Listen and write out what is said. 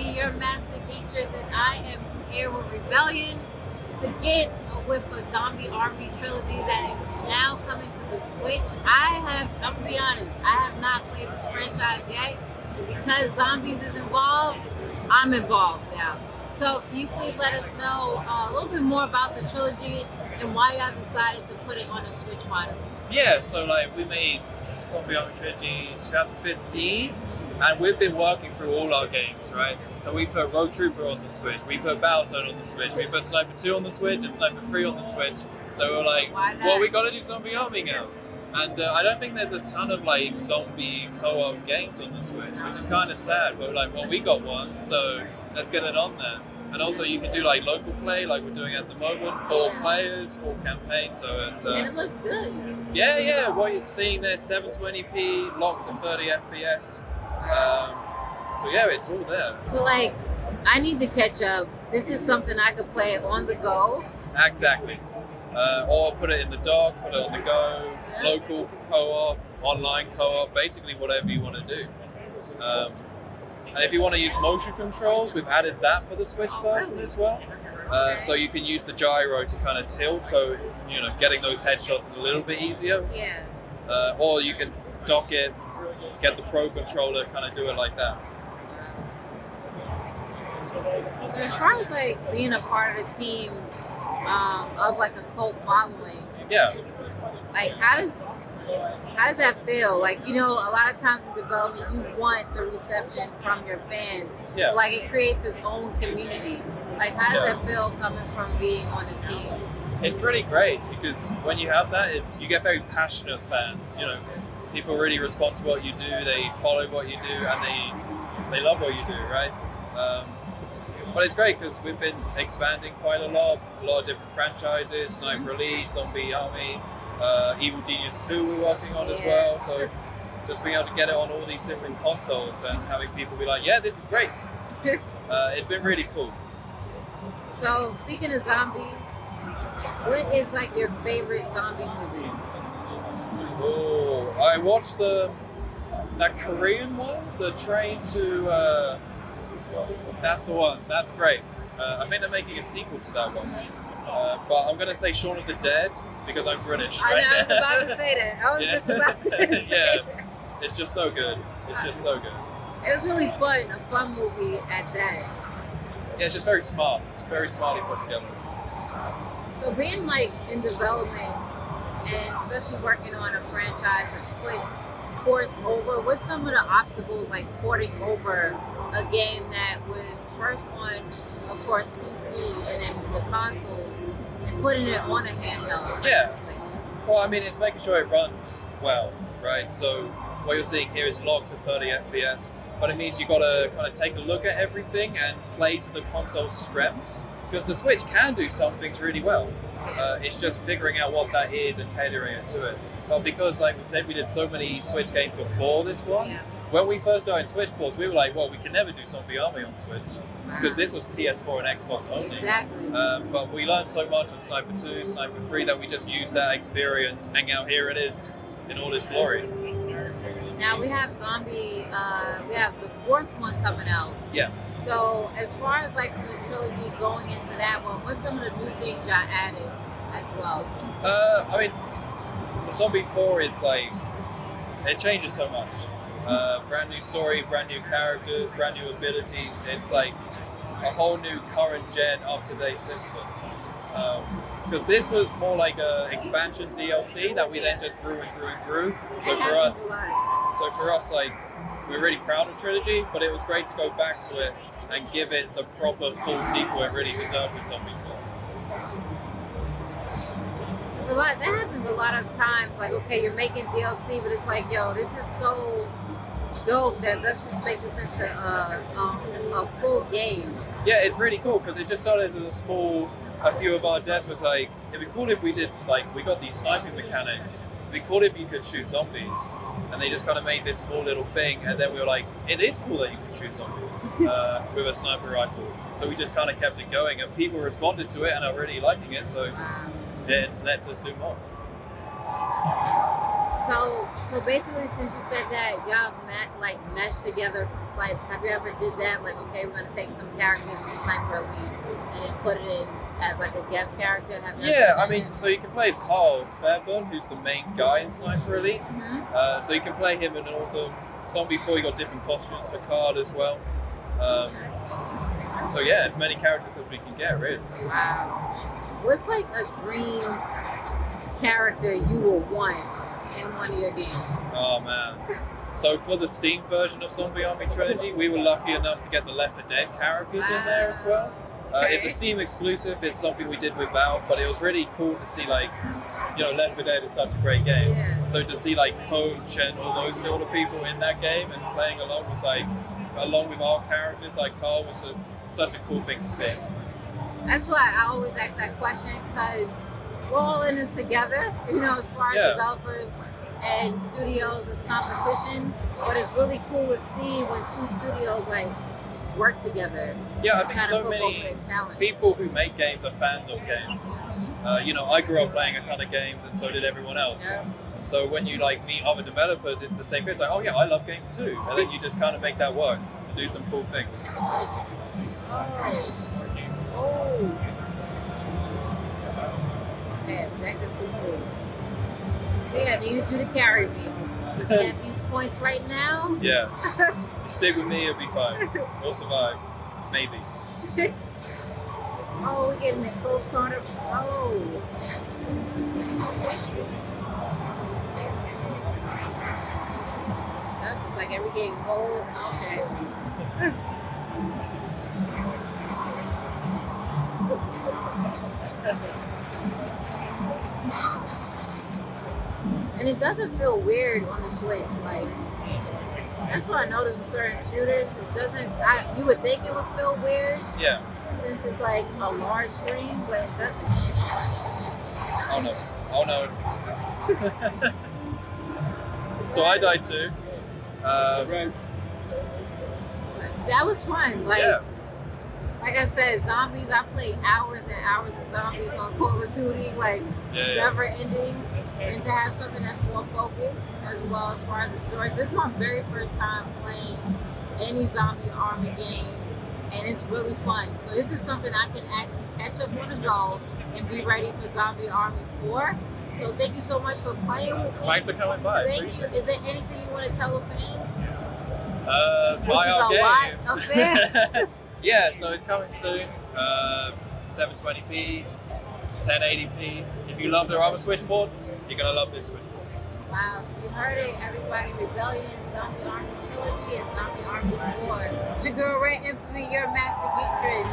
Army, your master geekers, and I am here with Rebellion to get with a Zombie Army Trilogy that is now coming to the Switch. I'm gonna be honest, I have not played this franchise yet because zombies is involved. I'm involved now. So can you please let us know a little bit more about the trilogy and why y'all decided to put it on the Switch finally? Yeah, so like we made Zombie Army Trilogy in 2015, and we've been working through all our games, right? So we put Road Trooper on the Switch, we put Battlezone on the Switch, we put Sniper 2 on the Switch and Sniper 3 on the Switch. So we're like, well, we gotta do Zombie Army now. And I don't think there's a ton of like zombie co-op games on the Switch, which is kind of sad. But we're like, well, we got one, so let's get it on there. And also you can do like local play, like we're doing at the moment, 4 players, 4 campaigns. So it's, and it looks good. Yeah. What you're seeing there, 720p, locked to 30 FPS. So yeah, it's all there. So like, I need to catch up. This is something I could play on the go. Exactly. Or put it in the dock, put it on the go, local co-op, online co-op, basically whatever you want to do. And if you want to use motion controls, we've added that for the Switch version as well. So you can use the gyro to kind of tilt, so you know getting those headshots is a little bit easier. Yeah. Or you can dock it, get the Pro controller, kind of do it like that. So as far as like being a part of the team of like a cult following, yeah, like how does that feel? Like, you know, a lot of times in development you want the reception from your fans. Yeah. Like it creates its own community. Like how does that feel coming from being on the team? It's pretty great because when you have that, you get very passionate fans. You know, people really respond to what you do, they follow what you do, and they love what you do, right? But it's great because we've been expanding quite a lot of different franchises, Sniper Elite, Zombie Army, Evil Genius 2 we're working on as well. So just being able to get it on all these different consoles and having people be like, yeah, this is great. It's been really cool. So speaking of zombies, what is like your favorite zombie movie? Oh, I watched that Korean one, the train to, that's the one, that's great. I think they're making a sequel to that one. But I'm going to say Shaun of the Dead because I'm British. I know, I was about to say that. I was just about to say that. It's just so good. It's just so good. It was really fun, a fun movie at that. Yeah, it's just very smart. Very smartly put together. So being like in development and especially working on a franchise that's quick ports over, what's some of the obstacles like porting over a game that was first on, of course, PC and then the consoles and putting it on a handheld? Yeah. Well, I mean, it's making sure it runs well, right? So what you're seeing here is locked to 30 FPS, but it means you've got to kind of take a look at everything and play to the console's strengths, because the Switch can do some things really well. It's just figuring out what that is and tailoring it to it. But because, like we said, we did so many Switch games before this one, when we first started Switch ports, we were like, well, we can never do Zombie Army on Switch, because this was PS4 and Xbox only. Exactly. But we learned so much on Sniper 2, Sniper 3 that we just used that experience, and now here it is in all its glory. Now we have we have the 4th one coming out. Yes. So as far as like the trilogy going into that one, what's some of the new things y'all added as well? I mean, so Zombie 4 is like, it changes so much. Brand new story, brand new characters, brand new abilities. It's like a whole new current gen, up-to-date system. Because this was more like a expansion DLC that we then just grew and grew and grew. So for us, like, we're really proud of Trilogy, but it was great to go back to it and give it the proper full sequel it really deserved with Zombie 4. That happens a lot of times. Like, okay, you're making DLC, but it's like, yo, this is so dope that let's just make this into a full game. Yeah, it's really cool because it just started as a few of our devs was like, it'd be cool if we did, like, we got these sniping mechanics. It'd be cool if you could shoot zombies. And they just kind of made this small little thing, and then we were like, it is cool that you can shoot zombies with a sniper rifle. So we just kind of kept it going, and people responded to it and are really liking it, so it lets us do more. So basically, since you said that y'all meshed together for Snipes, have you ever did that? Like, okay, we're gonna take some characters from Sniper Elite and then put it in as like a guest character. Have you ever Yeah, done I mean, that? so you can play as Carl Fairburn, who's the main guy in Sniper Elite. Mhm. So you can play him in all of them. Zombie 4, you got different costumes for Carl as well. So yeah, as many characters as we can get, really. Wow. What's like a dream character you will want in one of your games? Oh man. So for the Steam version of Zombie Army Trilogy, we were lucky enough to get the Left 4 Dead characters in there as well. It's a Steam exclusive. It's something we did with Valve, but it was really cool to see, like, you know, Left 4 Dead is such a great game. Yeah. So to see like Coach and all those sort of people in that game and playing along was like, along with our characters, like Carl, was just such a cool thing to see. That's why I always ask that question, because we're all in this together, you know, as far as developers and studios as competition. But it's really cool to see when two studios like work together. Yeah, I think kind so of many people who make games are fans of games. You know, I grew up playing a ton of games, and so did everyone else. Yeah. So when you like meet other developers, it's the same thing. It's like, oh yeah, I love games too, and then you just kind of make that work and do some cool things. Oh. Yeah, that is cool. See, I needed you to carry me. Looking at these points right now. Yeah. You stick with me, you'll be fine. We'll survive. Maybe. Oh, we're getting a close corner. Oh. Yep, it's like every game. Oh, okay. And it doesn't feel weird on the Switch. Like, that's what I noticed with certain shooters. It doesn't. You would think it would feel weird. Yeah. Since it's like a large screen, but it doesn't. Oh no. So I died too. That was fun. Like I said, zombies. I played hours and hours of zombies on Call of Duty, like never ending. And to have something that's more focused as well as far as the story. So this is my very first time playing any Zombie Army game, and it's really fun. So this is something I can actually catch up on the go and be ready for Zombie Army 4. So thank you so much for playing with me. Thanks for coming by. Thank you. Is there anything you want to tell the fans? Buy our game. Lot of fans. Yeah, so it's coming soon. 720p, 1080p. If you love their other Switchboards, you're gonna love this Switchboard. Wow, so you heard it, everybody. Rebellion, Zombie Army Trilogy, and Zombie Army 4. It's your girl, REDinFamy, your master geek, Chris.